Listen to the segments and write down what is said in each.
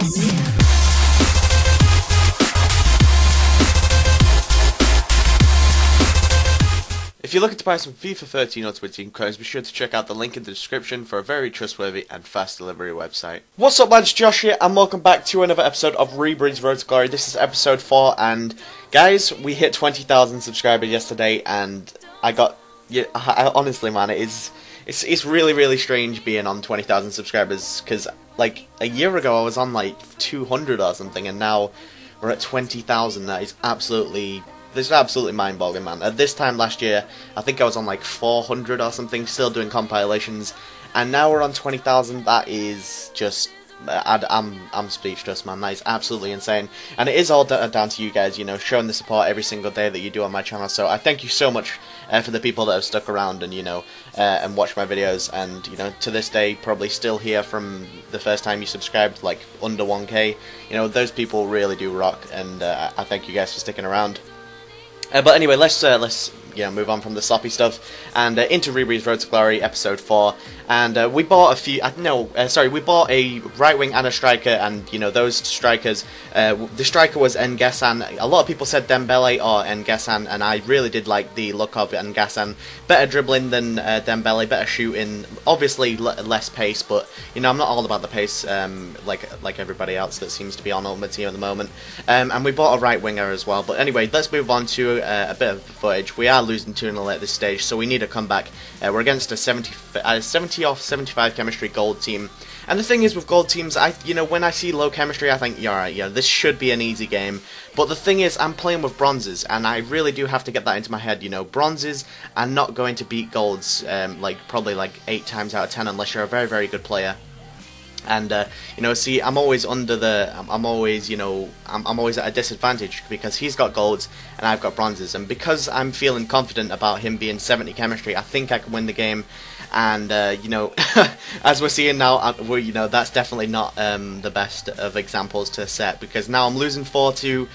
If you're looking to buy some FIFA 13 Ultimate Team coins, be sure to check out the link in the description for a very trustworthy and fast delivery website. What's up lads, Josh here, and welcome back to another episode of Rebreathes Road to Glory. This is episode 4, and guys, we hit 20,000 subscribers yesterday, and honestly man, it's really strange being on 20,000 subscribers, because like a year ago I was on like 200 or something, and now we're at 20,000. That is absolutely mind-boggling, man. At this time last year, I think I was on like 400 or something, still doing compilations, and now we're on 20,000. That is just, I'm speechless, man. That is absolutely insane, and it is all down to you guys, you know, showing the support every single day that you do on my channel. So I thank you so much for the people that have stuck around and, you know, and watched my videos, and, you know, to this day probably still here from the first time you subscribed, like under 1k. You know, those people really do rock, and I thank you guys for sticking around. But anyway, let's move on from the sloppy stuff and into Rebreathes Road to Glory episode 4. And we bought we bought a right wing and a striker, and you know, those strikers. The striker was N'Gessane. A lot of people said Dembele or N'Gessane, and I really did like the look of N'Gessane. Better dribbling than Dembele, better shooting. Obviously less pace, but you know, I'm not all about the pace like everybody else that seems to be on Ultimate Team at the moment. And we bought a right winger as well. But anyway, let's move on to a bit of footage. We are losing 2-0 at this stage, so we need a comeback. We're against a 70 off 75 chemistry gold team, and the thing is with gold teams, when I see low chemistry, I think, yeah, alright, yeah, this should be an easy game. But the thing is, I'm playing with bronzes, and I really do have to get that into my head. You know, bronzes are not going to beat golds probably 8 times out of 10 unless you're a very good player. And you know, see, I'm always at a disadvantage because he's got golds and I've got bronzes, and because I'm feeling confident about him being 70 chemistry, I think I can win the game. And you know, as we're seeing now, you know, that's definitely not the best of examples to set, because now I'm losing 4-2,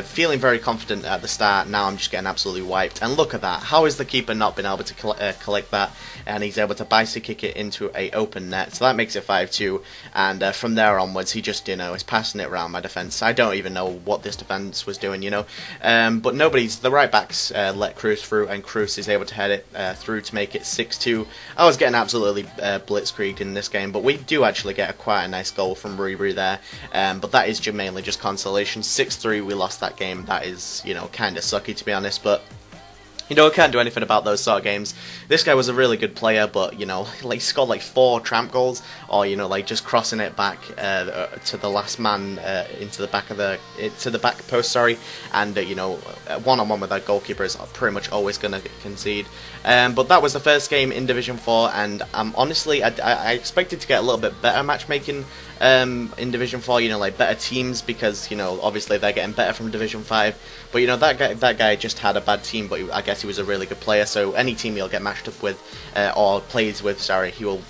feeling very confident at the start. Now I'm just getting absolutely wiped, and look at that. How is the keeper not been able to collect that? And he's able to bicycle kick it into a open net, so that makes it 5-2. And from there onwards, he just, you know, is passing it around my defence. I don't even know what this defence was doing, you know. But the right backs let Cruz through, and Cruz is able to head it through to make it 6-2. I was getting absolutely blitzkrieged in this game, but we do actually get quite a nice goal from Ribery there. But that is mainly just consolation. 6-3, we lost that game. That is, you know, kind of sucky, to be honest, but you know, I can't do anything about those sort of games. This guy was a really good player, but, you know, like, scored like 4 tramp goals, or, you know, like just crossing it back to the last man into the back of the back post, sorry, and you know, one-on-one with that goalkeeper is pretty much always going to concede. But that was the first game in Division 4, and honestly, I expected to get a little bit better matchmaking in Division 4, you know, like better teams, because, you know, obviously they're getting better from Division 5. But, you know, that guy just had a bad team, but I guess he was a really good player, so any team he'll get matched up with, or plays with, sorry, he'll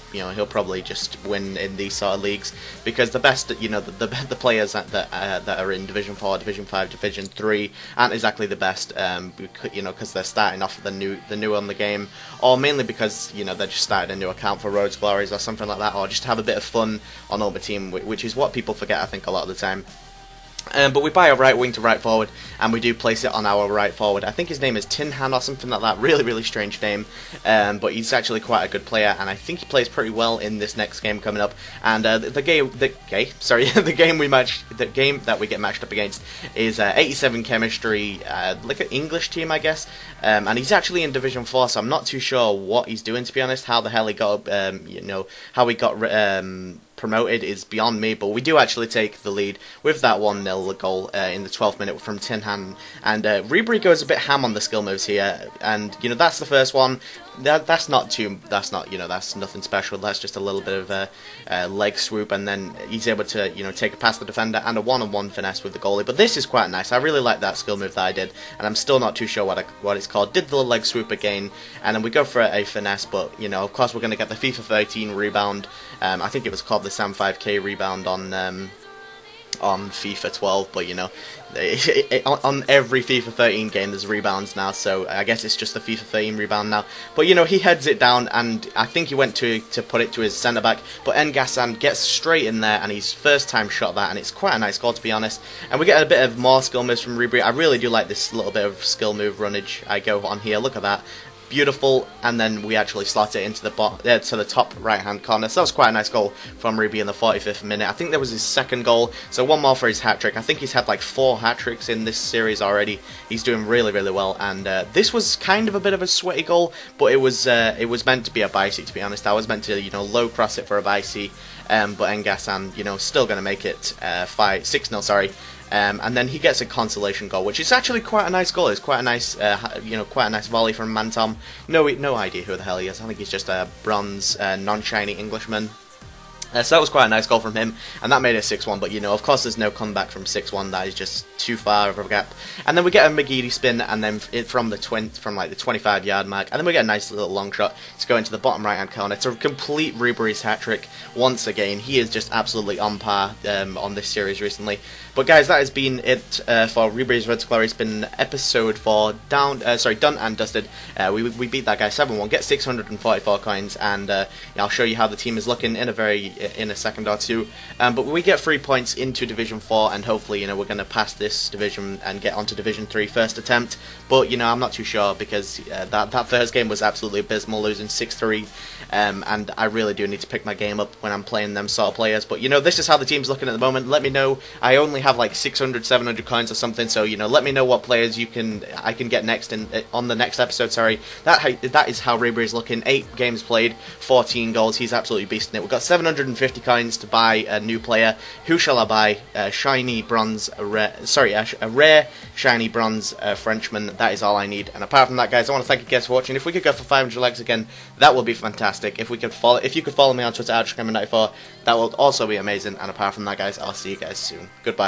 probably just win in these sort of leagues, because the best, you know, the players that are in Division 4, Division 5, Division 3 aren't exactly the best, you know, because they're starting off the new on the game, or mainly because, you know, they just started a new account for Road to Glories or something like that, or just have a bit of fun on Ultimate Team, which is what people forget, I think, a lot of the time. But we buy a right wing to right forward, and we do place it on our right forward. I think his name is Tinhan or something like that. Really strange name. But he's actually quite a good player, and I think he plays pretty well in this next game coming up. And the game that we get matched up against is 87 chemistry, like an English team, I guess. And he's actually in Division 4, so I'm not too sure what he's doing, to be honest. How the hell he got, you know, how he got promoted is beyond me, but we do actually take the lead with that 1-0 goal in the 12th minute from Tinhan, and Ribery goes a bit ham on the skill moves here, and you know, that's the first one. That's nothing special. That's just a little bit of a leg swoop, and then he's able to, you know, take it past the defender and a one-on-one finesse with the goalie. But this is quite nice. I really like that skill move that I did, and I'm still not too sure what it's called. Did the leg swoop again, and then we go for a finesse, but you know, of course, we're going to get the FIFA 13 rebound. I think it was called the Sam 5K rebound on on FIFA 12, but you know, on every FIFA 13 game there's rebounds now, so I guess it's just the FIFA 13 rebound now. But you know, he heads it down, and I think he went to put it to his centre back, but N'Gassan gets straight in there, and he's first time shot that, and it's quite a nice goal, to be honest. And we get a bit of more skill moves from Ribery. I really do like this little bit of skill move runnage I go on here. Look at that. Beautiful, and then we actually slot it into the to the top right hand corner. So that was quite a nice goal from Ribery in the 45th minute. I think that was his second goal, so one more for his hat trick. I think he's had like 4 hat tricks in this series already. He's doing really, really well, and this was kind of a bit of a sweaty goal, but it was meant to be a Bicey, to be honest. I was meant to, you know, low cross it for a Bicey, but N'Gassan, you know, still going to make it 6-0, sorry. And then he gets a consolation goal, which is actually quite a nice goal. It's quite a nice, you know, quite a nice volley from Mantom. No idea who the hell he is. I think he's just a bronze, non-shiny Englishman. So that was quite a nice goal from him, and that made it 6-1, but you know, of course there's no comeback from 6-1, that is just too far of a gap. And then we get a McGeady spin, and then from like the 25-yard mark, and then we get a nice little long shot to go into the bottom right-hand corner. It's a complete Ribery's hat-trick once again. He is just absolutely on par on this series recently. But guys, that has been it for Ribery's Red Glory. It's been episode 4, done and dusted. We beat that guy 7-1, get 644 coins, and I'll show you how the team is looking in a second or two. But we get 3 points into Division 4, and hopefully, you know, we're going to pass this division and get onto Division 3 first attempt. But you know, I'm not too sure, because that first game was absolutely abysmal, losing 6-3. And I really do need to pick my game up when I'm playing them sort of players. But you know, this is how the team's looking at the moment. Let me know. I only have like 600, 700 coins or something, so you know, let me know what players I can get next on the next episode. Sorry, that is how Ribery is looking. 8 games played, 14 goals. He's absolutely beasting it. We've got 750 coins to buy a new player. Who shall I buy? Shiny bronze, a rare shiny bronze Frenchman. That is all I need. And apart from that, guys, I want to thank you guys for watching. If we could go for 500 likes again, that would be fantastic. If you could follow me on Twitter, @Gamer94, that would also be amazing. And apart from that, guys, I'll see you guys soon. Goodbye.